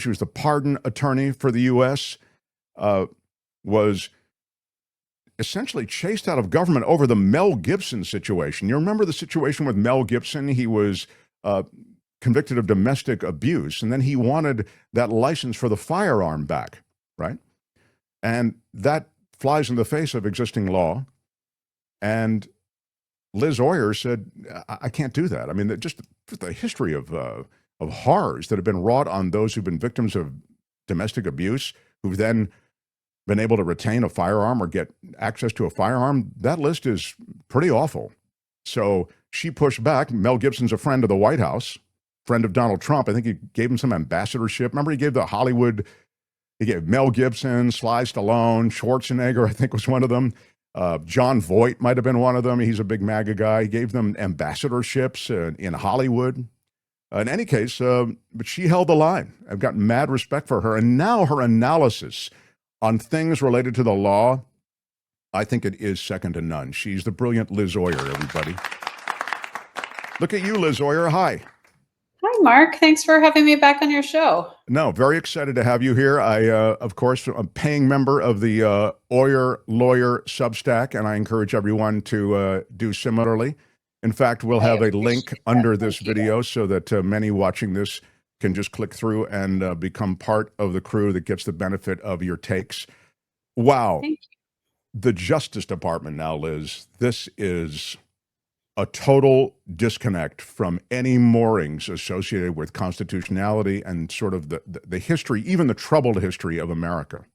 she was the pardon attorney for the U.S., was essentially chased out of government over the Mel Gibson situation. You remember the situation with Mel Gibson? He was convicted of domestic abuse, and then he wanted that license for the firearm back, right? And that flies in the face of existing law. And Liz Oyer said, I can't do that. I mean, just the history of horrors that have been wrought on those who've been victims of domestic abuse, who've then been able to retain a firearm or get access to a firearm, that list is pretty awful. So she pushed back. Mel Gibson's a friend of the White House, friend of Donald Trump. I think he gave him some ambassadorship. Remember, he gave Mel Gibson, Sly Stallone, Schwarzenegger, I think was one of them. John Voight might have been one of them. He's a big MAGA guy. He gave them ambassadorships in Hollywood. In any case, but she held the line. I've got mad respect for her. And now her analysis on things related to the law, I think it is second to none. She's the brilliant Liz Oyer, everybody. Look at you, Liz Oyer. Hi. Hi, Mark. Thanks for having me back on your show. No, very excited to have you here. I, of course, I'm a paying member of the Oyer Lawyer Substack, and I encourage everyone to do similarly. In fact, we'll have a link under this video so that many watching this can just click through and become part of the crew that gets the benefit of your takes. Wow. Thank you. The Justice Department now, Liz, this is a total disconnect from any moorings associated with constitutionality and sort of the history, even the troubled history of America.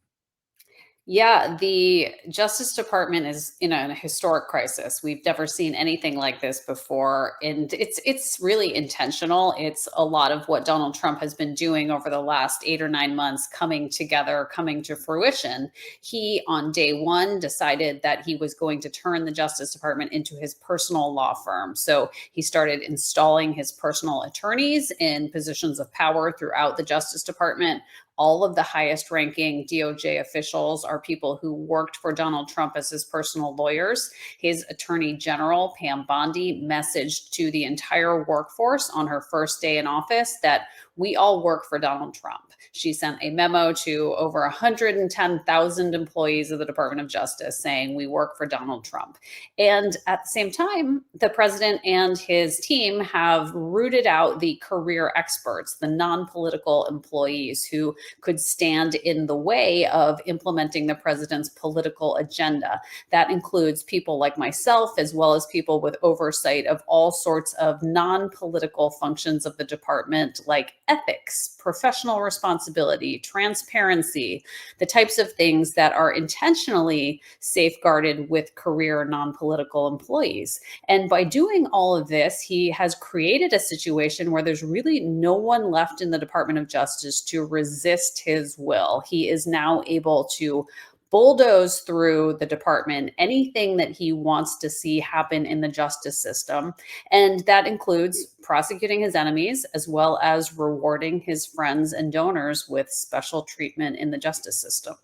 Yeah, the Justice Department is in a historic crisis. We've never seen anything like this before, and it's really intentional. It's a lot of what Donald Trump has been doing over the last 8 or 9 months coming together, coming to fruition. He, on day one, decided that he was going to turn the Justice Department into his personal law firm. So he started installing his personal attorneys in positions of power throughout the Justice Department. All of the highest ranking DOJ officials are people who worked for Donald Trump as his personal lawyers. His attorney general, Pam Bondi, messaged to the entire workforce on her first day in office that we all work for Donald Trump. She sent a memo to over 110,000 employees of the Department of Justice saying we work for Donald Trump. And at the same time, the president and his team have rooted out the career experts, the non-political employees who could stand in the way of implementing the president's political agenda. That includes people like myself, as well as people with oversight of all sorts of non-political functions of the department, like ethics, professional responsibility, transparency, the types of things that are intentionally safeguarded with career non-political employees. And by doing all of this, he has created a situation where there's really no one left in the Department of Justice to resist his will. He is now able to bulldoze through the department anything that he wants to see happen in the justice system. And that includes prosecuting his enemies, as well as rewarding his friends and donors with special treatment in the justice system.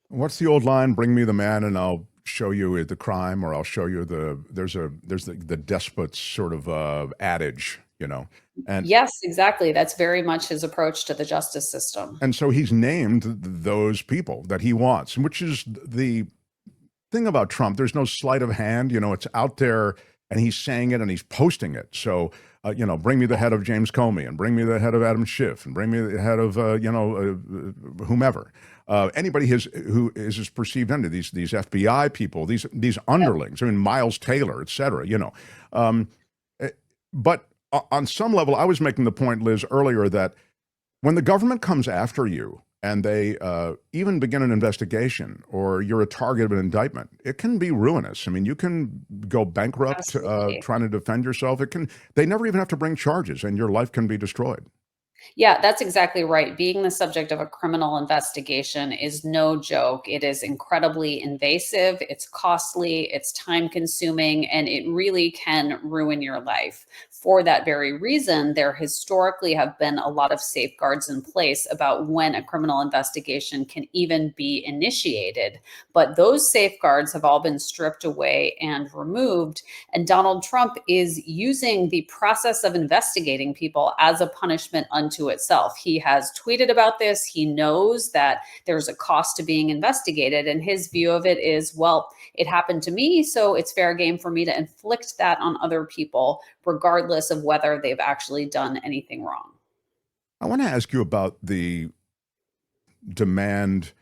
What's the old line? Bring me the man and I'll show you the crime, or I'll show you there's the despot's sort of adage, you know. And yes, exactly. That's very much his approach to the justice system. And so he's named those people that he wants, which is the thing about Trump. There's no sleight of hand, you know, it's out there and he's saying it and he's posting it. So, you know, bring me the head of James Comey and bring me the head of Adam Schiff and bring me the head of, whomever. Anybody who is his perceived enemy, these FBI people, these underlings, I mean, Miles Taylor, et cetera, you know. But on some level, I was making the point, Liz, earlier that when the government comes after you and they even begin an investigation or you're a target of an indictment, it can be ruinous. I mean, you can go bankrupt trying to defend yourself. They never even have to bring charges and your life can be destroyed. Yeah, that's exactly right. Being the subject of a criminal investigation is no joke. It is incredibly invasive, it's costly, it's time consuming, and it really can ruin your life. For that very reason, there historically have been a lot of safeguards in place about when a criminal investigation can even be initiated. But those safeguards have all been stripped away and removed. And Donald Trump is using the process of investigating people as a punishment unto unto itself. He has tweeted about this. He knows that there's a cost to being investigated. And his view of it is, well, it happened to me, so it's fair game for me to inflict that on other people, regardless of whether they've actually done anything wrong. I want to ask you about the demand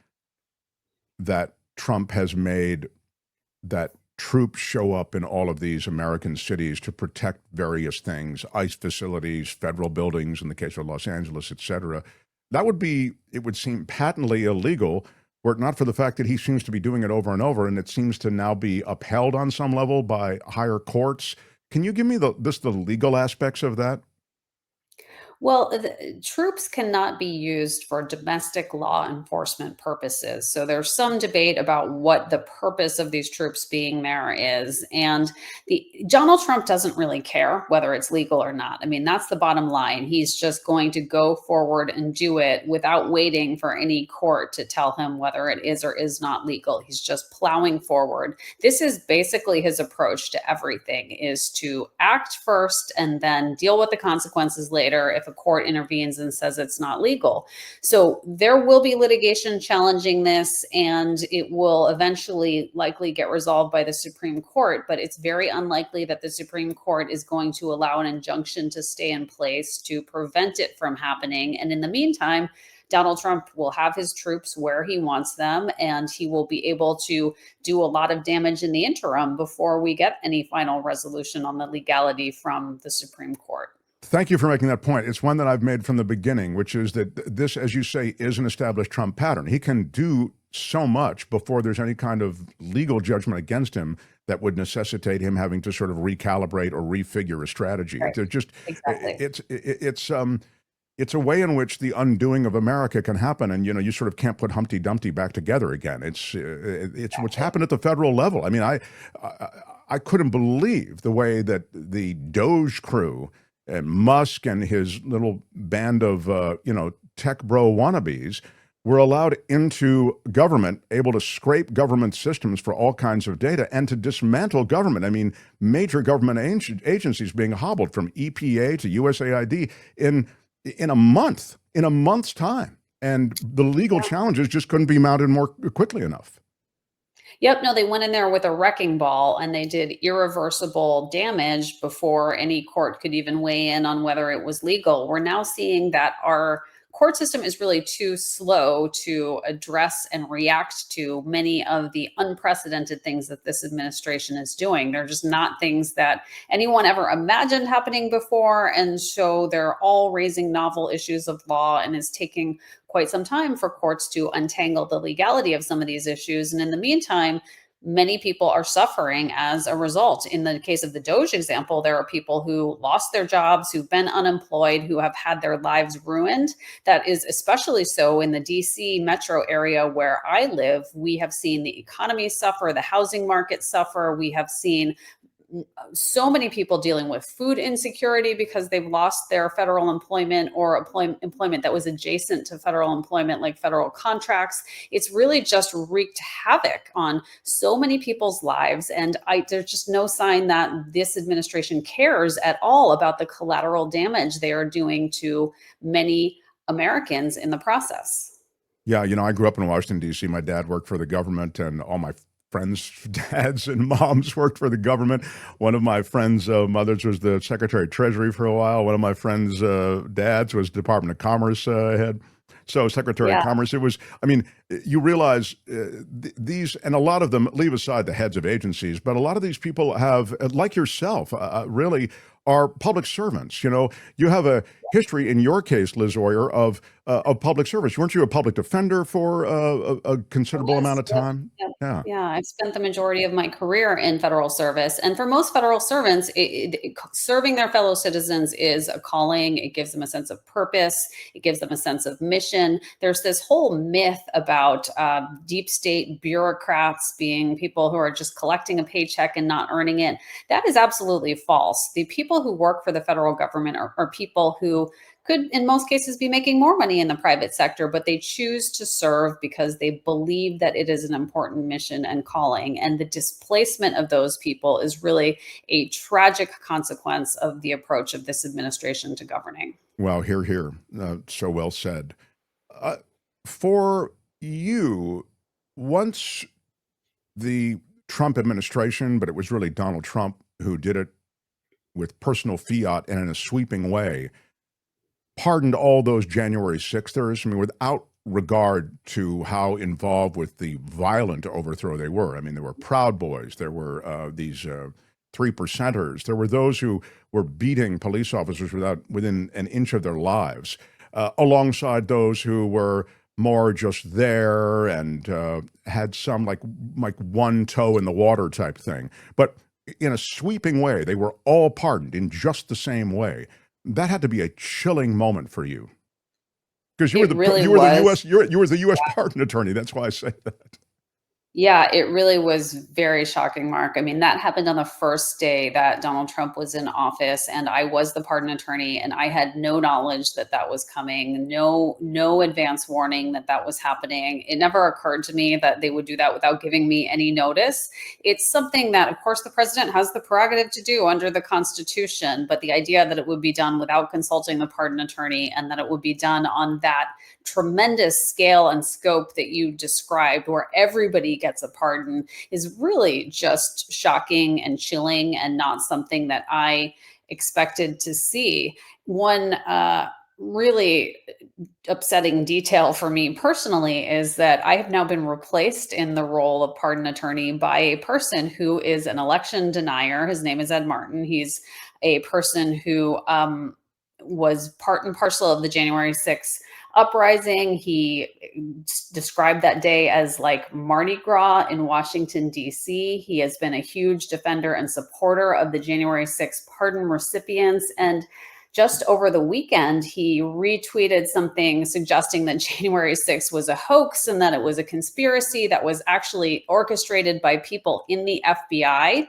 that Trump has made that troops show up in all of these American cities to protect various things, ICE facilities, federal buildings, in the case of Los Angeles, et cetera. That would be, it would seem patently illegal were it not for the fact that he seems to be doing it over and over, and it seems to now be upheld on some level by higher courts. Can you give me the legal aspects of that? Well, troops cannot be used for domestic law enforcement purposes. So there's some debate about what the purpose of these troops being there is. And Donald Trump doesn't really care whether it's legal or not. I mean, that's the bottom line. He's just going to go forward and do it without waiting for any court to tell him whether it is or is not legal. He's just plowing forward. This is basically his approach to everything, is to act first and then deal with the consequences later if a court intervenes and says it's not legal. So there will be litigation challenging this, and it will eventually likely get resolved by the Supreme Court, but it's very unlikely that the Supreme Court is going to allow an injunction to stay in place to prevent it from happening. And in the meantime, Donald Trump will have his troops where he wants them, and he will be able to do a lot of damage in the interim before we get any final resolution on the legality from the Supreme Court. Thank you for making that point. It's one that I've made from the beginning, which is that this, as you say, is an established Trump pattern. He can do so much before there's any kind of legal judgment against him that would necessitate him having to sort of recalibrate or refigure a strategy. Right. They're just, Exactly. it's a way in which the undoing of America can happen, and you sort of can't put Humpty Dumpty back together again. It's what's happened at the federal level. I mean, I couldn't believe the way that the Doge crew and Musk and his little band of tech bro wannabes were allowed into government, able to scrape government systems for all kinds of data and to dismantle government. I mean, major government agencies being hobbled, from EPA to USAID in a month's time, and the legal challenges just couldn't be mounted more quickly enough. Yep, no, they went in there with a wrecking ball and they did irreversible damage before any court could even weigh in on whether it was legal. We're now seeing that our court system is really too slow to address and react to many of the unprecedented things that this administration is doing. They're just not things that anyone ever imagined happening before. And so they're all raising novel issues of law, and is taking quite some time for courts to untangle the legality of some of these issues. And in the meantime, many people are suffering as a result. In the case of the Doge example, there are people who lost their jobs, who've been unemployed, who have had their lives ruined. That is especially so in the DC metro area where I live. We have seen the economy suffer, the housing market suffer. We have seen so many people dealing with food insecurity because they've lost their federal employment or employment that was adjacent to federal employment, like federal contracts. It's really just wreaked havoc on so many people's lives. And there's just no sign that this administration cares at all about the collateral damage they are doing to many Americans in the process. Yeah, I grew up in Washington, D.C. My dad worked for the government, and all my friends' dads and moms worked for the government. One of my friends' mothers was the Secretary of Treasury for a while. One of my friends' dads was Department of Commerce head. So Secretary of Commerce, it was, I mean, you realize these, and a lot of them, leave aside the heads of agencies, but a lot of these people have, like yourself, really are public servants. You have a history in your case, Liz Oyer, of public service. Weren't you a public defender for a considerable amount of time? Yeah, I've spent the majority of my career in federal service. And for most federal servants, serving their fellow citizens is a calling. It gives them a sense of purpose. It gives them a sense of mission. There's this whole myth about deep state bureaucrats being people who are just collecting a paycheck and not earning it. That is absolutely false. The people who work for the federal government are people who could, in most cases, be making more money in the private sector, but they choose to serve because they believe that it is an important mission and calling. And the displacement of those people is really a tragic consequence of the approach of this administration to governing. Well, here. So well said. Uh, for you, once the Trump administration, but it was really Donald Trump who did it with personal fiat and in a sweeping way, pardoned all those January 6thers, I mean, without regard to how involved with the violent overthrow they were. I mean, there were Proud Boys, there were these three percenters, there were those who were beating police officers within an inch of their lives, alongside those who were more just there and had some like one toe in the water type thing. But in a sweeping way, they were all pardoned in just the same way. That had to be a chilling moment for you, because you were It the really you were the was. U.S. You were the U.S. pardon attorney. That's why I say that. Yeah, it really was very shocking, Mark. I mean, that happened on the first day that Donald Trump was in office, and I was the pardon attorney, and I had no knowledge that that was coming, no advance warning that that was happening. It never occurred to me that they would do that without giving me any notice. It's something that, of course, the president has the prerogative to do under the Constitution, but the idea that it would be done without consulting the pardon attorney and that it would be done on that tremendous scale and scope that you described, where everybody gets a pardon, is really just shocking and chilling and not something that I expected to see. One really upsetting detail for me personally is that I have now been replaced in the role of pardon attorney by a person who is an election denier. His name is Ed Martin. He's a person who was part and parcel of the January 6th uprising. He described that day as like Mardi Gras in Washington, D.C. He has been a huge defender and supporter of the January 6th pardon recipients. And just over the weekend, he retweeted something suggesting that January 6th was a hoax and that it was a conspiracy that was actually orchestrated by people in the FBI.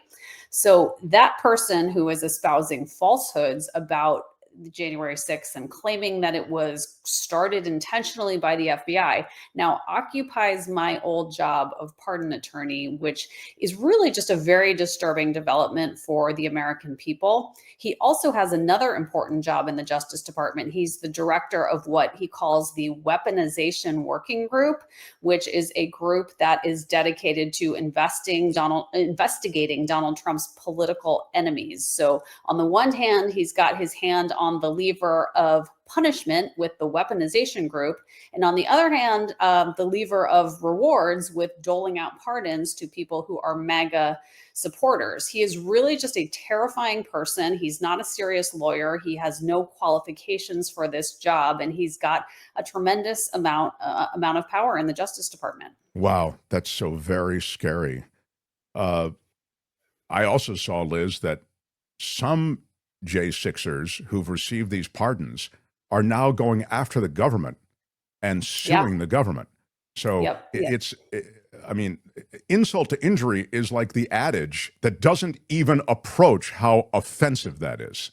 So that person who is espousing falsehoods about the January 6th and claiming that it was started intentionally by the FBI now occupies my old job of pardon attorney, which is really just a very disturbing development for the American people. He also has another important job in the Justice Department. He's the director of what he calls the Weaponization Working Group, which is a group that is dedicated to investigating Donald Trump's political enemies. So on the one hand, he's got his hand on the lever of punishment with the weaponization group. And on the other hand, the lever of rewards with doling out pardons to people who are MAGA supporters. He is really just a terrifying person. He's not a serious lawyer. He has no qualifications for this job, and he's got a tremendous amount of power in the Justice Department. Wow, that's so very scary. Uh, I also saw, Liz, that some J6ers who've received these pardons are now going after the government and Yeah. suing the government. So Yep. I mean, insult to injury is like the adage that doesn't even approach how offensive that is.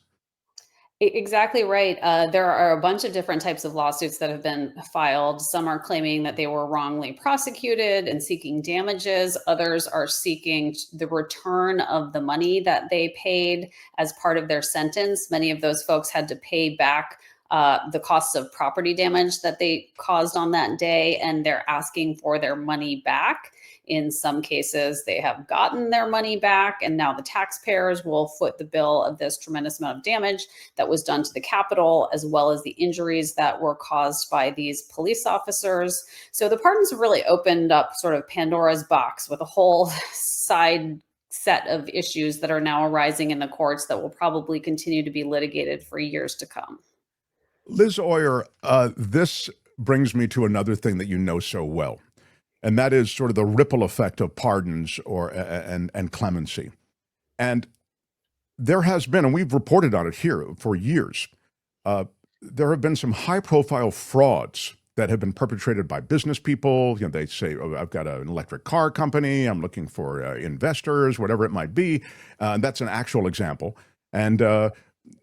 Exactly right. There are a bunch of different types of lawsuits that have been filed. Some are claiming that they were wrongly prosecuted and seeking damages. Others are seeking the return of the money that they paid as part of their sentence. Many of those folks had to pay back the costs of property damage that they caused on that day, and they're asking for their money back. In some cases, they have gotten their money back, and now the taxpayers will foot the bill of this tremendous amount of damage that was done to the Capitol, as well as the injuries that were caused by these police officers. So the pardons have really opened up sort of Pandora's box with a whole side set of issues that are now arising in the courts that will probably continue to be litigated for years to come. Liz Oyer, this brings me to another thing that you know so well, and that is sort of the ripple effect of pardons and clemency. And there has been, and we've reported on it here for years, there have been some high-profile frauds that have been perpetrated by business people. You know, they say, "Oh, I've got an electric car company. I'm looking for investors," whatever it might be. That's an actual example. And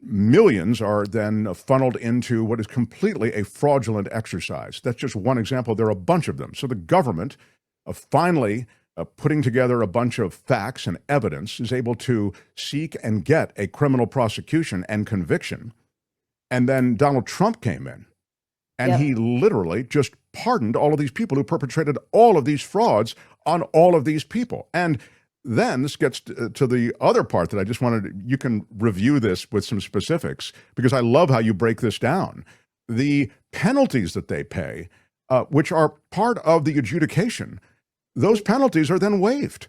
millions are then funneled into what is completely a fraudulent exercise. That's just one example. There are a bunch of them. So the government finally putting together a bunch of facts and evidence is able to seek and get a criminal prosecution and conviction And then Donald Trump came in, and Yep. he literally just pardoned all of these people who perpetrated all of these frauds on all of these people. And then this gets to the other part that I just wanted, you can review this with some specifics, because I love how you break this down. The penalties that they pay, which are part of the adjudication, those penalties are then waived.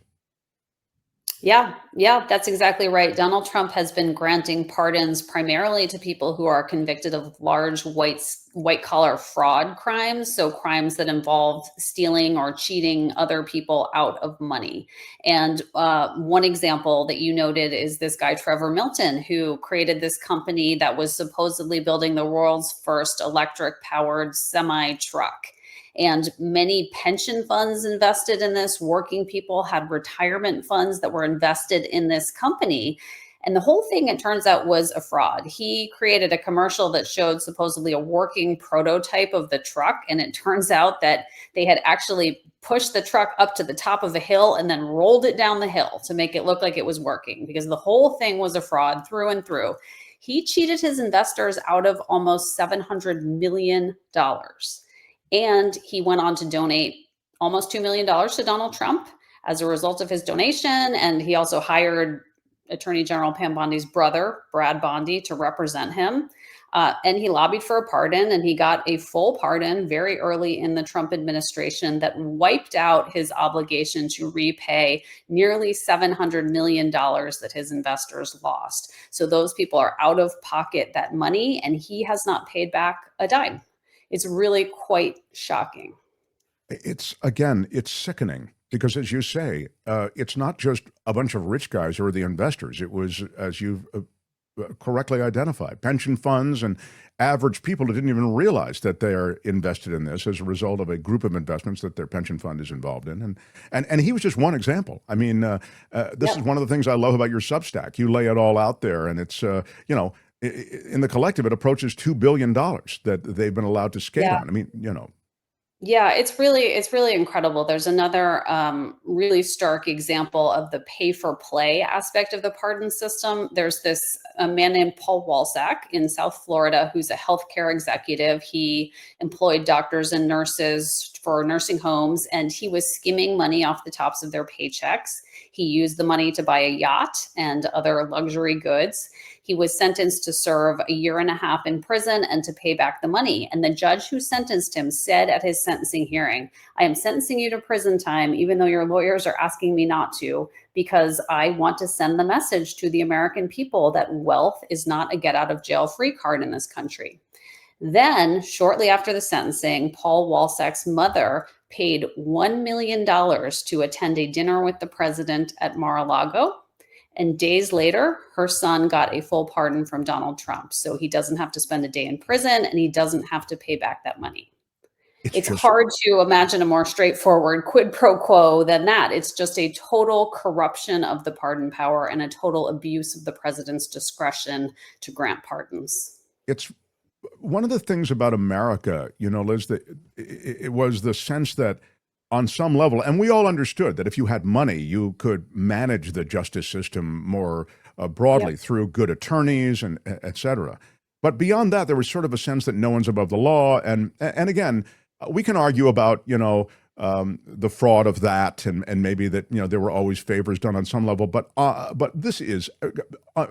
Yeah, yeah, that's exactly right. Donald Trump has been granting pardons primarily to people who are convicted of large white collar fraud crimes, so crimes that involved stealing or cheating other people out of money. And one example that you noted is this guy Trevor Milton, who created this company that was supposedly building the world's first electric powered semi truck. And many pension funds invested in this. Working people had retirement funds that were invested in this company. And the whole thing, it turns out, was a fraud. He created a commercial that showed supposedly a working prototype of the truck. And it turns out that they had actually pushed the truck up to the top of a hill and then rolled it down the hill to make it look like it was working, because the whole thing was a fraud through and through. He cheated his investors out of almost $700 million. And he went on to donate almost $2 million to Donald Trump as a result of his donation. And he also hired Attorney General Pam Bondi's brother, Brad Bondi, to represent him. And he lobbied for a pardon, and he got a full pardon very early in the Trump administration that wiped out his obligation to repay nearly $700 million that his investors lost. So those people are out of pocket that money, and he has not paid back a dime. It's really quite shocking. It's, again, it's sickening, because, as you say, it's not just a bunch of rich guys who are the investors. It was, as you've correctly identified, pension funds and average people who didn't even realize that they're invested in this as a result of a group of investments that their pension fund is involved in. And he was just one example. I mean, this is one of the things I love about your Substack. You lay it all out there, and it's, in the collective, it approaches $2 billion that they've been allowed to skate on. I mean, Yeah, it's really incredible. There's another really stark example of the pay for play aspect of the pardon system. There's this a man named Paul Walsack in South Florida who's a healthcare executive. He employed doctors and nurses for nursing homes, and he was skimming money off the tops of their paychecks. He used the money to buy a yacht and other luxury goods. He was sentenced to serve 1.5 years in prison and to pay back the money. And the judge who sentenced him said at his sentencing hearing, "I am sentencing you to prison time, even though your lawyers are asking me not to, because I want to send the message to the American people that wealth is not a get out of jail free card in this country." Then, shortly after the sentencing, Paul Walsack's mother paid $1 million to attend a dinner with the president at Mar-a-Lago. And days later, her son got a full pardon from Donald Trump. So he doesn't have to spend a day in prison, and he doesn't have to pay back that money. It's hard to imagine a more straightforward quid pro quo than that. It's just a total corruption of the pardon power and a total abuse of the president's discretion to grant pardons. It's one of the things about America, Liz, that it was the sense that on some level, and we all understood that if you had money, you could manage the justice system more broadly through good attorneys and et cetera. But beyond that, there was sort of a sense that no one's above the law. And again, we can argue about, the fraud of that, and maybe that, there were always favors done on some level. But this is,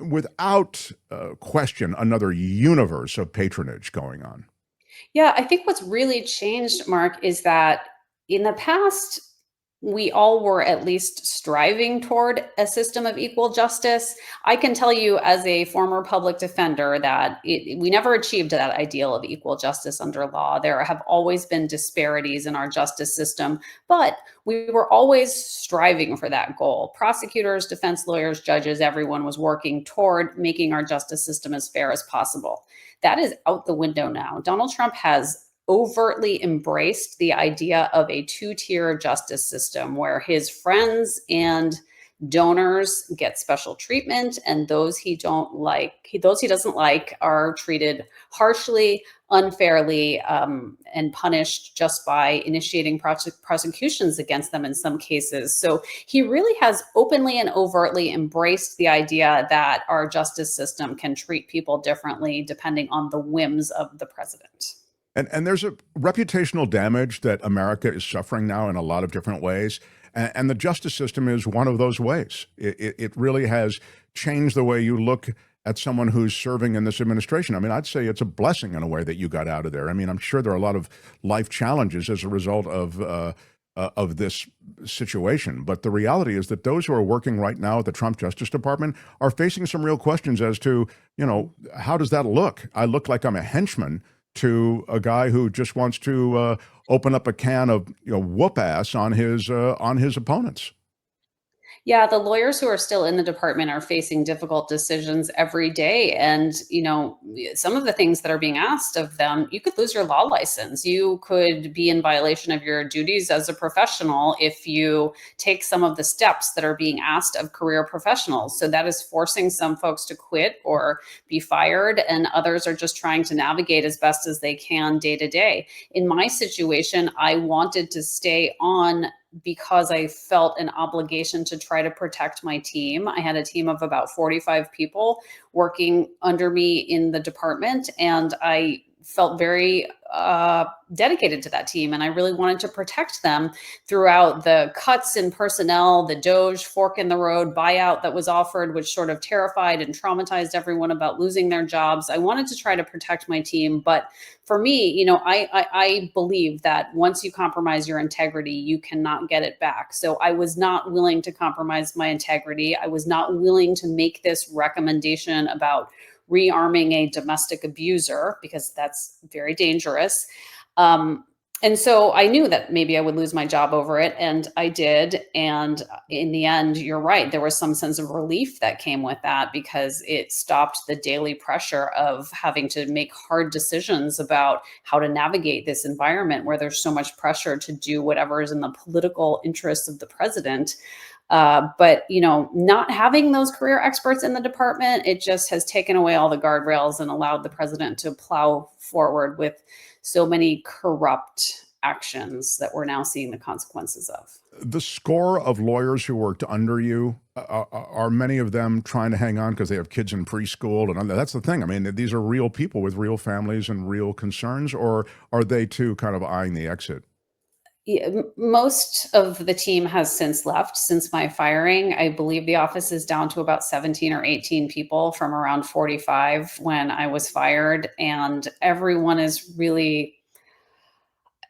without question, another universe of patronage going on. Yeah, I think what's really changed, Mark, is that in the past, we all were at least striving toward a system of equal justice. I can tell you as a former public defender that we never achieved that ideal of equal justice under law. There have always been disparities in our justice system, but we were always striving for that goal. Prosecutors, defense lawyers, judges, everyone was working toward making our justice system as fair as possible. That is out the window now. Donald Trump has overtly embraced the idea of a two-tier justice system where his friends and Donors get special treatment, and those he doesn't like are treated harshly, unfairly, and punished just by initiating prosecutions against them in some cases. So he really has openly and overtly embraced the idea that our justice system can treat people differently depending on the whims of the president. And there's a reputational damage that America is suffering now in a lot of different ways. And the justice system is one of those ways. It really has changed the way you look at someone who's serving in this administration. I mean, I'd say it's a blessing in a way that you got out of there. I mean, I'm sure there are a lot of life challenges as a result of this situation. But the reality is that those who are working right now at the Trump Justice Department are facing some real questions as to, how does that look? I look like I'm a henchman to a guy who just wants to open up a can of whoop ass on his opponents. Yeah, the lawyers who are still in the department are facing difficult decisions every day. And, some of the things that are being asked of them, you could lose your law license. You could be in violation of your duties as a professional if you take some of the steps that are being asked of career professionals. So that is forcing some folks to quit or be fired, and others are just trying to navigate as best as they can day to day. In my situation, I wanted to stay on because I felt an obligation to try to protect my team. I had a team of about 45 people working under me in the department, and I felt very dedicated to that team. And I really wanted to protect them throughout the cuts in personnel, the DOJ fork in the road buyout that was offered, which sort of terrified and traumatized everyone about losing their jobs. I wanted to try to protect my team. But for me, I believe that once you compromise your integrity, you cannot get it back. So I was not willing to compromise my integrity. I was not willing to make this recommendation about rearming a domestic abuser, because that's very dangerous. And so I knew that maybe I would lose my job over it, and I did. And in the end, you're right, there was some sense of relief that came with that, because it stopped the daily pressure of having to make hard decisions about how to navigate this environment where there's so much pressure to do whatever is in the political interests of the president. But not having those career experts in the department, it just has taken away all the guardrails and allowed the president to plow forward with so many corrupt actions that we're now seeing the consequences of. The score of lawyers who worked under you, are many of them trying to hang on because they have kids in preschool? And that's the thing. I mean, these are real people with real families and real concerns, or are they too kind of eyeing the exit? Yeah, most of the team has since left since my firing. I believe the office is down to about 17 or 18 people from around 45 when I was fired. And everyone is really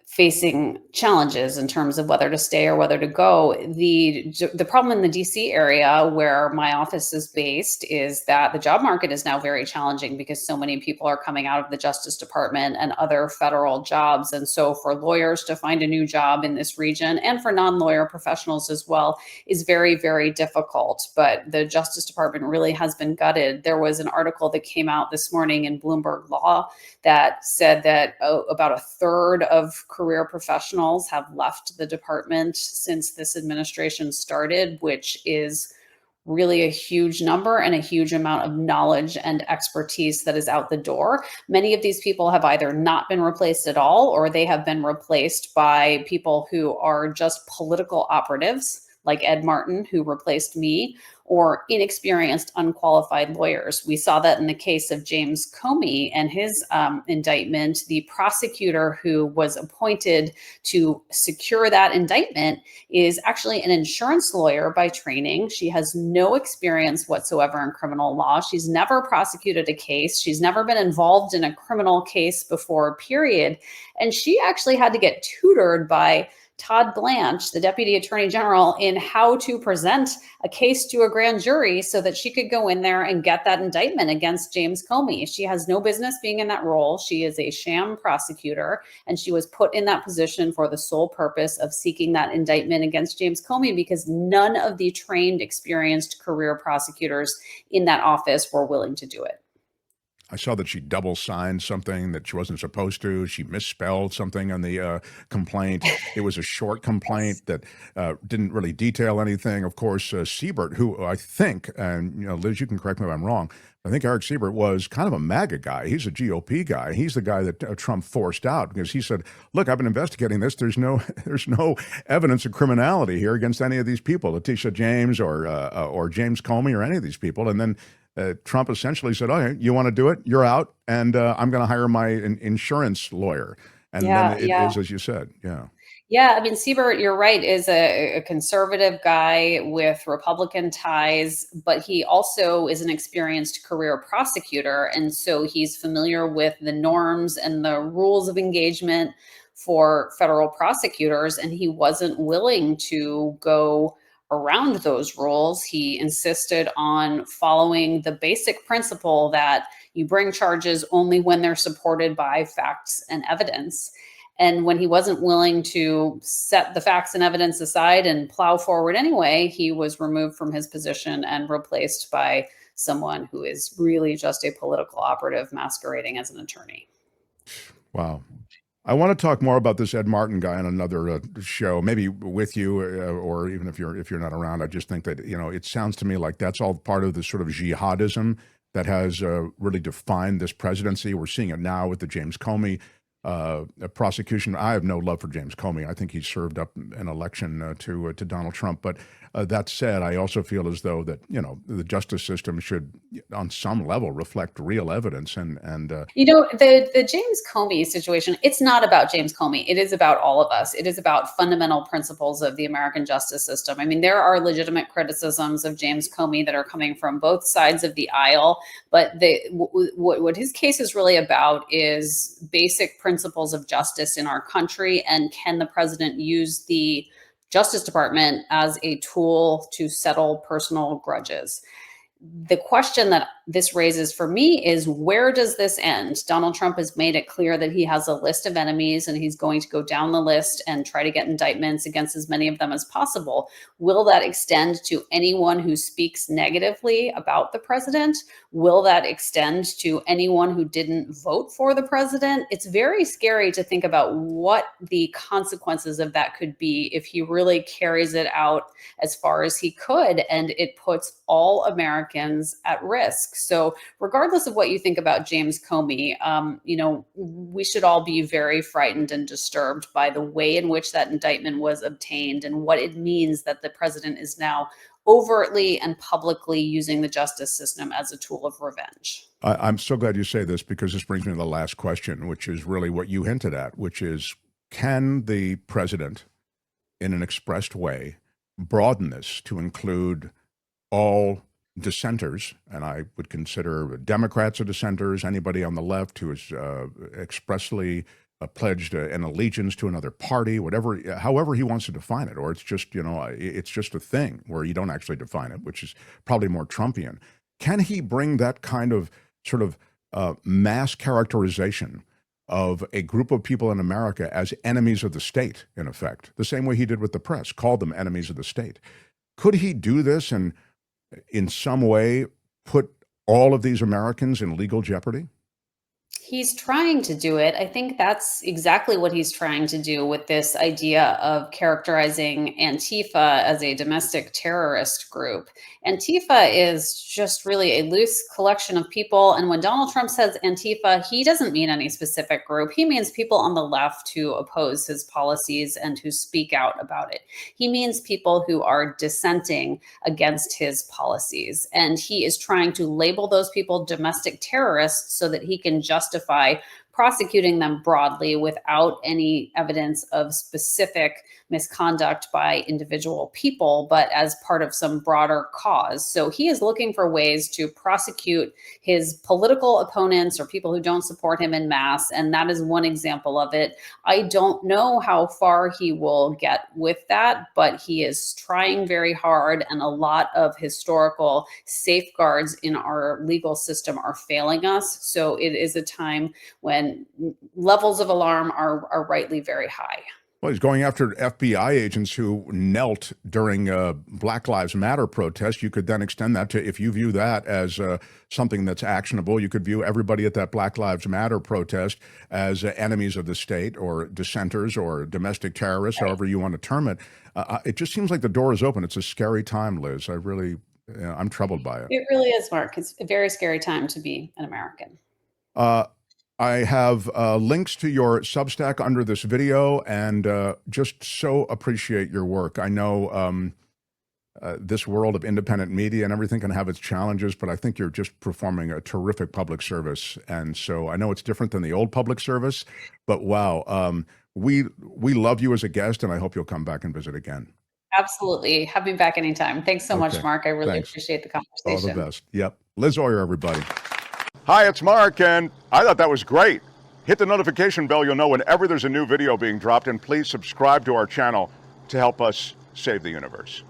facing challenges in terms of whether to stay or whether to go. The problem in the DC area where my office is based is that the job market is now very challenging because so many people are coming out of the Justice Department and other federal jobs. And so for lawyers to find a new job in this region, and for non-lawyer professionals as well, is very, very difficult. But the Justice Department really has been gutted. There was an article that came out this morning in Bloomberg Law that said that about a third of career professionals have left the department since this administration started, which is really a huge number and a huge amount of knowledge and expertise that is out the door. Many of these people have either not been replaced at all, or they have been replaced by people who are just political operatives, like Ed Martin, who replaced me, or inexperienced, unqualified lawyers. We saw that in the case of James Comey and his indictment. The prosecutor who was appointed to secure that indictment is actually an insurance lawyer by training. She has no experience whatsoever in criminal law. She's never prosecuted a case. She's never been involved in a criminal case before, period. And she actually had to get tutored by Todd Blanche, the Deputy Attorney General, in how to present a case to a grand jury so that she could go in there and get that indictment against James Comey. She has no business being in that role. She is a sham prosecutor, and she was put in that position for the sole purpose of seeking that indictment against James Comey, because none of the trained, experienced career prosecutors in that office were willing to do it. I saw that she double signed something that she wasn't supposed to. She misspelled something on the complaint. It was a short complaint that didn't really detail anything. Of course, Siebert, who I think, and Liz, you can correct me if I'm wrong, I think Eric Siebert was kind of a MAGA guy. He's a GOP guy. He's the guy that Trump forced out because he said, "Look, I've been investigating this. There's no evidence of criminality here against any of these people, Letitia James or James Comey or any of these people." And then Trump essentially said, "Okay, you want to do it? You're out, and I'm going to hire my insurance lawyer." And then it is, as you said, yeah. Yeah, I mean, Siebert, you're right, is a conservative guy with Republican ties, but he also is an experienced career prosecutor. And so he's familiar with the norms and the rules of engagement for federal prosecutors. And he wasn't willing to go around those rules. He insisted on following the basic principle that you bring charges only when they're supported by facts and evidence. And when he wasn't willing to set the facts and evidence aside and plow forward anyway, he was removed from his position and replaced by someone who is really just a political operative masquerading as an attorney. Wow. I want to talk more about this Ed Martin guy on another show, maybe with you, or even if you're not around. I just think that it sounds to me like that's all part of the sort of jihadism that has really defined this presidency. We're seeing it now with the James Comey prosecution. I have no love for James Comey. I think he served up an election to Donald Trump. But that said, I also feel as though that the justice system should, on some level, reflect real evidence. And the James Comey situation, it's not about James Comey. It is about all of us. It is about fundamental principles of the American justice system. I mean, there are legitimate criticisms of James Comey that are coming from both sides of the aisle. But what his case is really about is basic principles of justice in our country, and can the president use the Justice Department as a tool to settle personal grudges? The question that this raises for me is, where does this end? Donald Trump has made it clear that he has a list of enemies and he's going to go down the list and try to get indictments against as many of them as possible. Will that extend to anyone who speaks negatively about the president? Will that extend to anyone who didn't vote for the president? It's very scary to think about what the consequences of that could be if he really carries it out as far as he could, and it puts all Americans at risk. So regardless of what you think about James Comey, we should all be very frightened and disturbed by the way in which that indictment was obtained and what it means that the president is now overtly and publicly using the justice system as a tool of revenge. I'm so glad you say this, because this brings me to the last question, which is really what you hinted at, which is, can the president, in an expressed way, broaden this to include all dissenters? And I would consider Democrats are dissenters, anybody on the left who is expressly pledged an allegiance to another party, however he wants to define it, or it's just it's just a thing where you don't actually define it, which is probably more Trumpian. Can he bring that kind of sort of mass characterization of a group of people in America as enemies of the state, in effect, the same way he did with the press, called them enemies of the state? Could he do this and in some way put all of these Americans in legal jeopardy? He's trying to do it. I think that's exactly what he's trying to do with this idea of characterizing Antifa as a domestic terrorist group. Antifa is just really a loose collection of people. And when Donald Trump says Antifa, he doesn't mean any specific group. He means people on the left who oppose his policies and who speak out about it. He means people who are dissenting against his policies. And he is trying to label those people domestic terrorists so that he can justify prosecuting them broadly without any evidence of specific misconduct by individual people, but as part of some broader cause. So he is looking for ways to prosecute his political opponents or people who don't support him en masse, and that is one example of it. I don't know how far he will get with that, but he is trying very hard, and a lot of historical safeguards in our legal system are failing us. So it is a time when levels of alarm are rightly very high. Well, he's going after FBI agents who knelt during Black Lives Matter protest. You could then extend that to, if you view that as something that's actionable, you could view everybody at that Black Lives Matter protest as enemies of the state or dissenters or domestic terrorists, however you want to term it. It just seems like the door is open. It's a scary time, Liz. I'm troubled by it. It really is, Mark. It's a very scary time to be an American. I have links to your Substack under this video, and just so appreciate your work. I know this world of independent media and everything can have its challenges, but I think you're just performing a terrific public service. And so I know it's different than the old public service, but wow, we love you as a guest, and I hope you'll come back and visit again. Absolutely. Have me back anytime. Thanks so much, Okay. Mark. I really Thanks. appreciate the All conversation. the best. Yep. Liz Oyer, everybody. Hi, it's Mark, and I thought that was great. Hit the notification bell. You'll know whenever there's a new video being dropped, and please subscribe to our channel to help us save the universe.